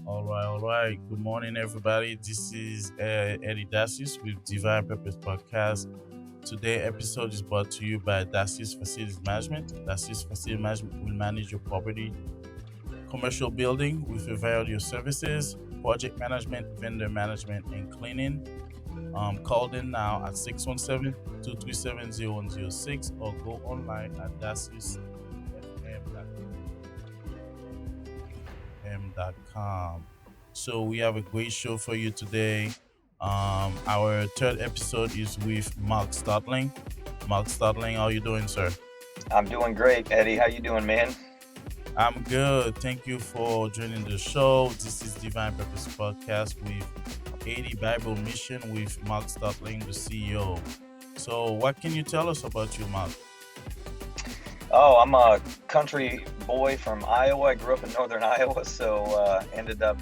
All right. Good morning, everybody. This is Eddy Dacius with Divine Purpose Podcast. Today episode is brought to you by Dacius Facilities Management. Dacius Facilities Management will manage your property, commercial building with a variety of services, project management, vendor management, and cleaning. Call in now at 617-237-0106 or go online at daciusfm.com. So we have a great show for you today. Our third episode is with Mark Stotling. Mark Stotling, how you doing, sir? I'm doing great, Eddie. How you doing, man? I'm good. Thank you for joining the show. This is Divine Purpose Podcast with Haiti Bible Mission with Mark Stotling, the CEO. So, what can you tell us about you, Mark? Oh, I'm a country boy from Iowa. I grew up in northern Iowa, so ended up.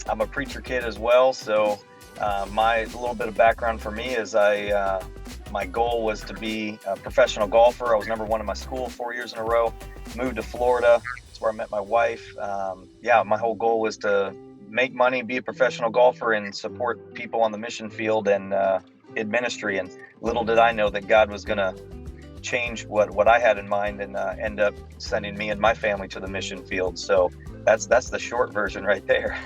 I'm a preacher kid as well. So my little bit of background for me is my goal was to be a professional golfer. I was number one in my school 4 years in a row. Moved to Florida. That's where I met my wife. Yeah, my whole goal was to make money, be a professional golfer, and support people on the mission field and in ministry. And little did I know that God was going to change what I had in mind and end up sending me and my family to the mission field. So that's the short version right there.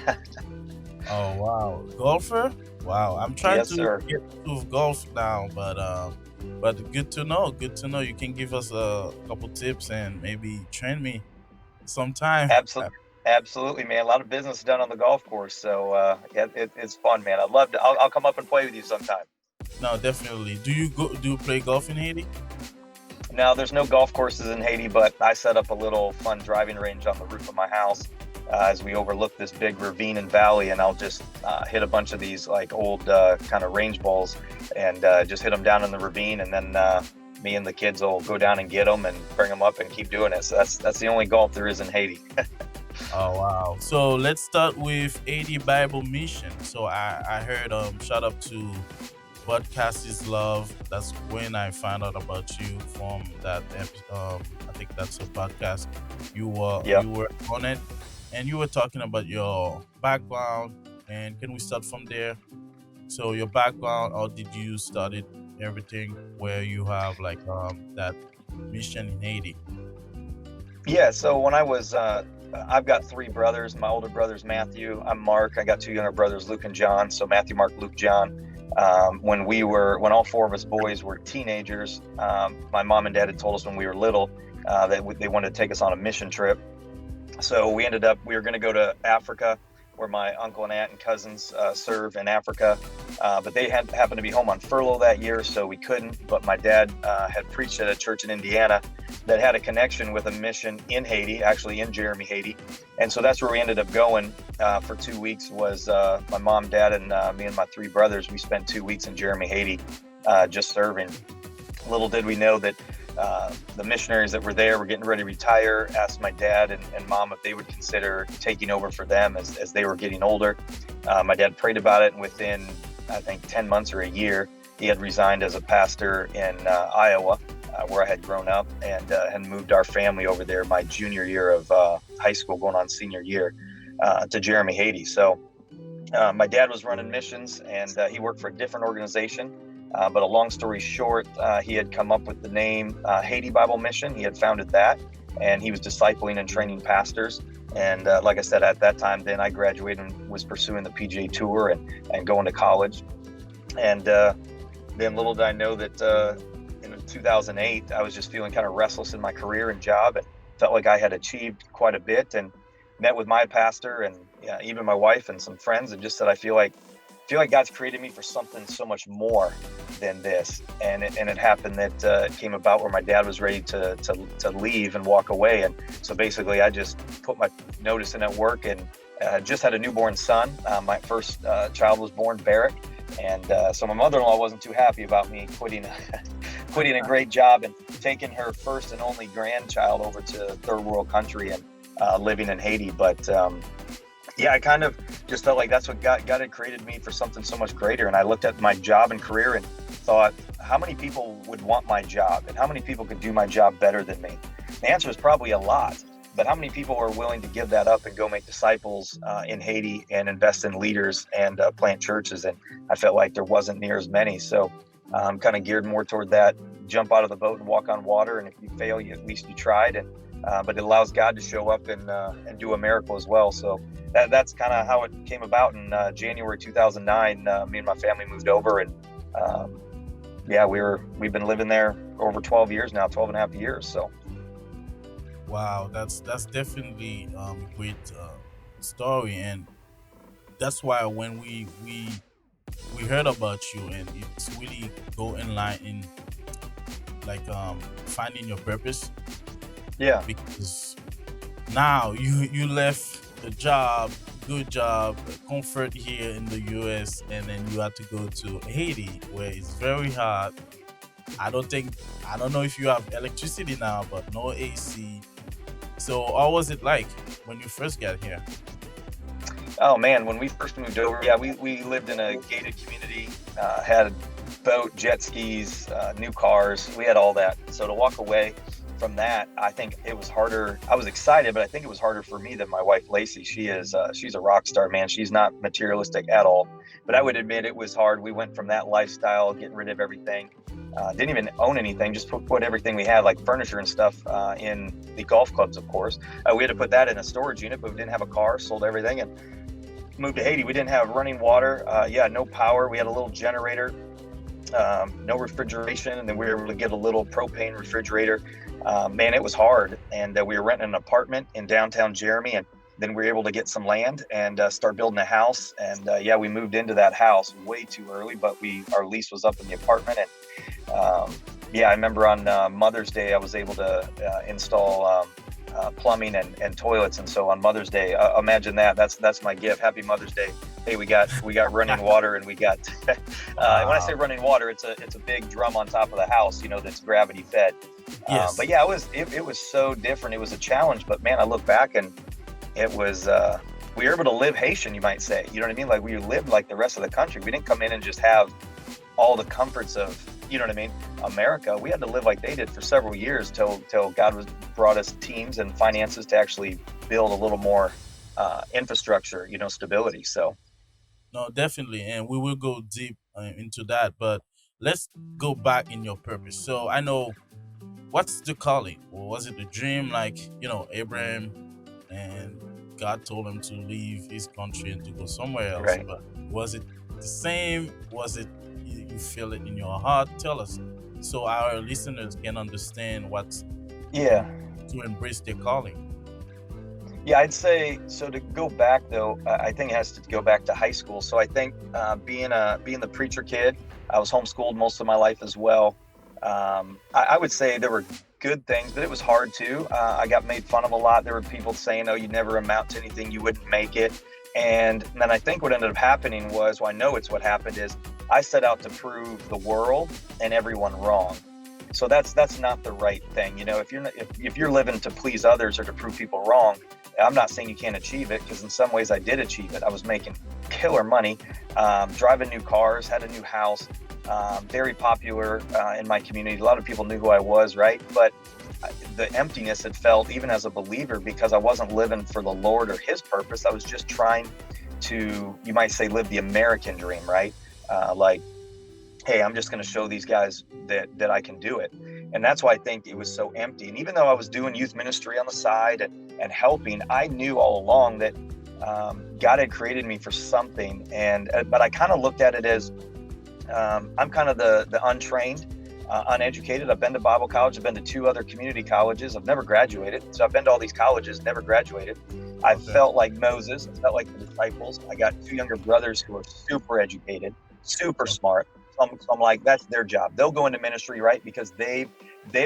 Oh, wow. Golfer? Wow. I'm trying Yes, to sir. get to golf now, but good to know. Good to know. You can give us a couple tips and maybe train me sometime. Absolutely. Absolutely, man. A lot of business done on the golf course. So yeah, it's fun, man. I'd love to. I'll come up and play with you sometime. No, definitely. Do you play golf in Haiti? Now, there's no golf courses in Haiti, but I set up a little fun driving range on the roof of my house as we overlook this big ravine and valley, and I'll just hit a bunch of these like old kind of range balls and just hit them down in the ravine, and then me and the kids will go down and get them and bring them up and keep doing it. So that's the only golf there is in Haiti. Oh, wow. So let's start with Haiti Bible Mission. So I heard shout out to Podcast is Love. That's when I found out about you from I think that's a podcast. Yeah. You were on it, and you were talking about your background. And can we start from there? So your background, or did you study everything where you have like that mission in Haiti? Yeah, so when I was, I've got three brothers. My older brother's Matthew. I'm Mark. I got two younger brothers, Luke and John. So Matthew, Mark, Luke, John. When all four of us boys were teenagers, my mom and dad had told us when we were little they wanted to take us on a mission trip. So we were going to go to Africa, where my uncle and aunt and cousins serve in Africa. But they happened to be home on furlough that year, so we couldn't. But my dad had preached at a church in Indiana that had a connection with a mission in Haiti, actually in Jeremie, Haiti. And so that's where we ended up going for 2 weeks was my mom, dad, and me and my three brothers. We spent 2 weeks in Jeremie, Haiti, just serving. Little did we know that the missionaries that were there were getting ready to retire, asked my dad and mom if they would consider taking over for them as they were getting older. My dad prayed about it, and within, I think, 10 months or a year, he had resigned as a pastor in Iowa, where I had grown up, and had moved our family over there my junior year of high school, going on senior year, to Jeremie, Haiti. So my dad was running missions, and he worked for a different organization. But a long story short, he had come up with the name Haiti Bible Mission. He had founded that, and he was discipling and training pastors. And like I said, at that time, then I graduated and was pursuing the PGA Tour and going to college. And then little did I know that in 2008, I was just feeling kind of restless in my career and job, and felt like I had achieved quite a bit, and met with my pastor and even my wife and some friends, and just said, I feel like God's created me for something so much more than this. And it happened that it came about where my dad was ready to leave and walk away. And so basically I just put my notice in at work, and just had a newborn son. My first child was born, Barrick. And so my mother-in-law wasn't too happy about me quitting a great job and taking her first and only grandchild over to a third world country and living in Haiti. But yeah, I kind of just felt like that's what God had created me for, something so much greater. And I looked at my job and career and thought, how many people would want my job, and how many people could do my job better than me? The answer is probably a lot. But how many people are willing to give that up and go make disciples in Haiti and invest in leaders and plant churches? And I felt like there wasn't near as many. So I'm kind of geared more toward that. Jump out of the boat and walk on water. And if you fail, at least you tried. And but it allows God to show up and do a miracle as well. So that's kind of how it came about. In January 2009, me and my family moved over, and we've been living there over 12 years now, 12 and a half years. So. Wow, that's definitely a great story, and that's why when we heard about you, and it's really go in line in like finding your purpose. Yeah. Because now you left the job, good job, comfort here in the US, and then you had to go to Haiti where it's very hot. I don't know if you have electricity now, but no AC. So how was it like when you first got here? Oh man, when we first moved over, we lived in a gated community, had a boat, jet skis, new cars. We had all that. So to walk away from that, I think it was harder. I was excited, but I think it was harder for me than my wife, Lacey. She's a rock star, man. She's not materialistic at all. But I would admit it was hard. We went from that lifestyle, getting rid of everything. Didn't even own anything, just put everything we had, like furniture and stuff, in the golf clubs, of course. We had to put that in a storage unit, but we didn't have a car, sold everything, and moved to Haiti. We didn't have running water, no power. We had a little generator, no refrigeration, and then we were able to get a little propane refrigerator. Man, it was hard. And we were renting an apartment in downtown Jeremie, and then we were able to get some land and start building a house. And we moved into that house way too early, but our lease was up in the apartment. And I remember on Mother's Day, I was able to install plumbing and toilets. And so on Mother's Day, imagine that's my gift. Happy Mother's Day. Hey, we got running water, and we got when I say running water, it's a big drum on top of the house, that's gravity fed. Yes. But it was so different. It was a challenge, but man, I look back and it was we were able to live Haitian, you might say. You know what I mean? Like we lived like the rest of the country. We didn't come in and just have all the comforts of, you know what I mean, America. We had to live like they did for several years till God brought us teams and finances to actually build a little more infrastructure, stability. So. No, definitely, and we will go deep into that. But let's go back in your purpose. So I know, what's the calling? Or was it a dream, like Abraham, and God told him to leave his country and to go somewhere else? Right. But was it the same? Was it you feel it in your heart? Tell us, so our listeners can understand what's to embrace their calling. Yeah, I'd say so. To go back though, I think it has to go back to high school. So I think being the preacher kid, I was homeschooled most of my life as well. I would say there were good things, but it was hard too. I got made fun of a lot. There were people saying, "Oh, you'd never amount to anything. You wouldn't make it." And then I think what ended up happening was, I know it's what happened, is I set out to prove the world and everyone wrong. So that's not the right thing. If you're living to please others or to prove people wrong, I'm not saying you can't achieve it, because in some ways I did achieve it. I was making killer money, driving new cars, had a new house, very popular in my community. A lot of people knew who I was, right? But the emptiness had felt even as a believer, because I wasn't living for the Lord or his purpose. I was just trying to, you might say, live the American dream, right? Like, hey, I'm just going to show these guys that I can do it. And that's why I think it was so empty. And even though I was doing youth ministry on the side and helping, I knew all along that God had created me for something. But I kind of looked at it as I'm kind of the untrained, uneducated. I've been to Bible college. I've been to 2 other community colleges. I've never graduated. So I've been to all these colleges, never graduated. I felt like Moses. I felt like the disciples. I got 2 younger brothers who are super educated, super smart. So I'm like, that's their job. They'll go into ministry, right? Because they've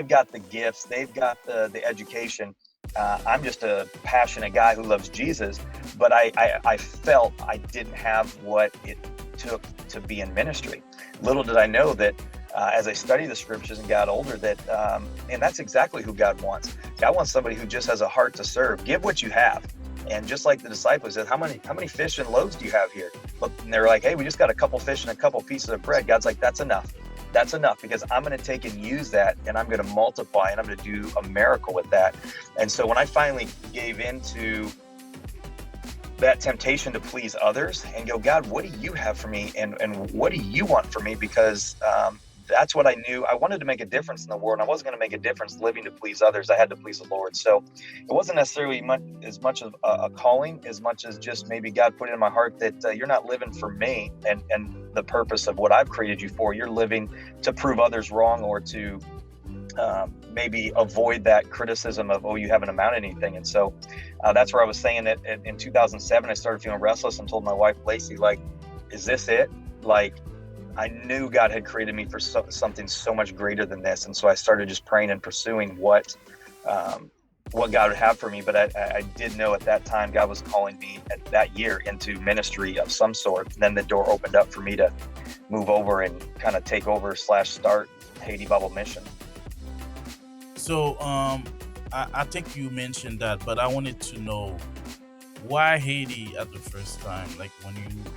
got the gifts. They've got the education. I'm just a passionate guy who loves Jesus. But I felt I didn't have what it took to be in ministry. Little did I know that as I studied the scriptures and got older, that and that's exactly who God wants. God wants somebody who just has a heart to serve. Give what you have. And just like the disciples said, how many fish and loaves do you have here? Look, and they're like, hey, we just got a couple fish and a couple pieces of bread. God's like, that's enough. That's enough, because I'm going to take and use that, and I'm going to multiply, and I'm going to do a miracle with that. And so when I finally gave into that temptation to please others and go, God, what do you have for me? And what do you want for me? Because that's what I knew. I wanted to make a difference in the world, and I wasn't going to make a difference living to please others. I had to please the Lord. So it wasn't necessarily as much of a calling, as much as just maybe God put it in my heart that you're not living for me and the purpose of what I've created you for. You're living to prove others wrong, or to maybe avoid that criticism of, oh, you haven't amounted to anything. And so that's where I was saying that in 2007, I started feeling restless and told my wife, Lacey, like, is this it? Like, I knew God had created me for something so much greater than this. And so I started just praying and pursuing what God would have for me. But I did know at that time God was calling me that year into ministry of some sort. And then the door opened up for me to move over and kind of take over / start Haiti Bible Mission. So I think you mentioned that, but I wanted to know, why Haiti at the first time? Like,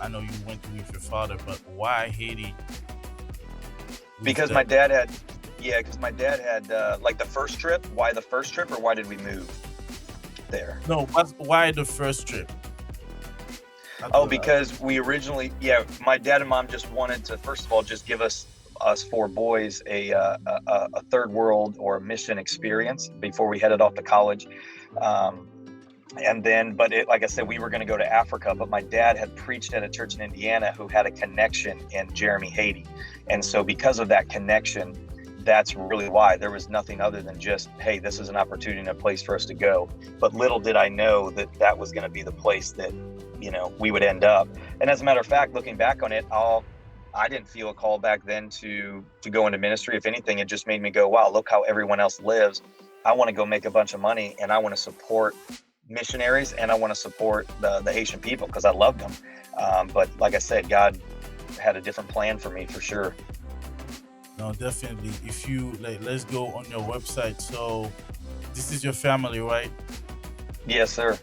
I know you went with your father, but why Haiti? Because my dad had like the first trip. Why the first trip, or why did we move there? No, why the first trip? Because we originally, my dad and mom just wanted to, first of all, just give us 4 boys a third world or a mission experience before we headed off to college. And then, like I said, we were going to go to Africa, but my dad had preached at a church in Indiana who had a connection in Jeremie, Haiti. And so because of that connection, that's really why. There was nothing other than just, hey, this is an opportunity and a place for us to go. But little did I know that was going to be the place that, we would end up. And as a matter of fact, looking back on it, I didn't feel a call back then to go into ministry. If anything, it just made me go, wow, look how everyone else lives. I want to go make a bunch of money, and I want to support missionaries, and I want to support the Haitian people because I loved them. But like I said, God had a different plan for me, for sure. No, definitely. If you let's go on your website. So this is your family, right? Yes, sir.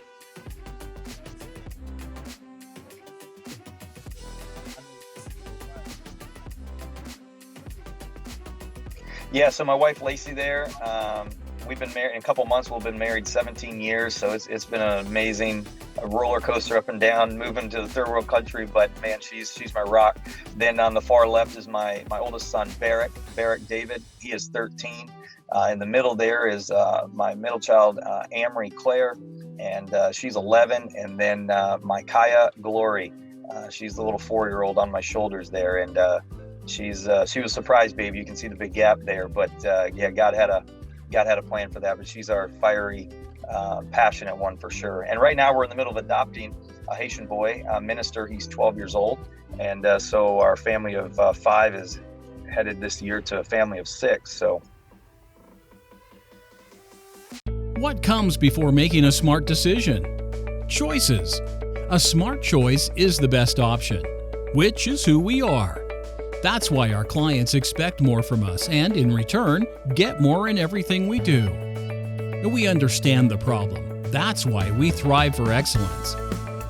Yeah, so my wife Lacey there, we've been married in a couple months. We've been married 17 years, so it's been an amazing roller coaster up and down, moving to the third world country. But man, she's my rock. Then on the far left is my oldest son, Barrick David. He is 13. In the middle there is my middle child, Amory Claire, and she's 11. And then my Kaya Glory, she's the little 4-year-old on my shoulders there, and she was a surprise baby. You can see the big gap there, but God had a plan for that. But she's our fiery, passionate one for sure. And right now we're in the middle of adopting a Haitian boy, a minister. He's 12 years old, and so our family of 5 is headed this year to a family of 6. So, what comes before making a smart decision? Choices. A smart choice is the best option, which is who we are. That's why our clients expect more from us and, in return, get more in everything we do. We understand the problem. That's why we thrive for excellence.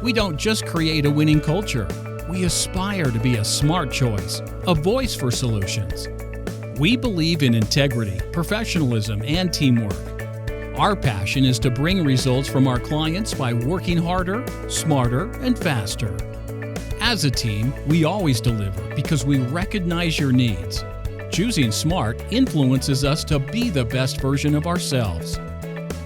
We don't just create a winning culture. We aspire to be a smart choice, a voice for solutions. We believe in integrity, professionalism, and teamwork. Our passion is to bring results from our clients by working harder, smarter, and faster. As a team, we always deliver because we recognize your needs. Choosing smart influences us to be the best version of ourselves.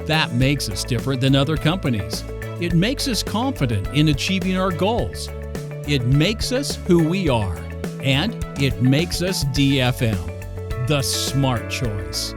That makes us different than other companies. It makes us confident in achieving our goals. It makes us who we are. And it makes us DFM, the smart choice.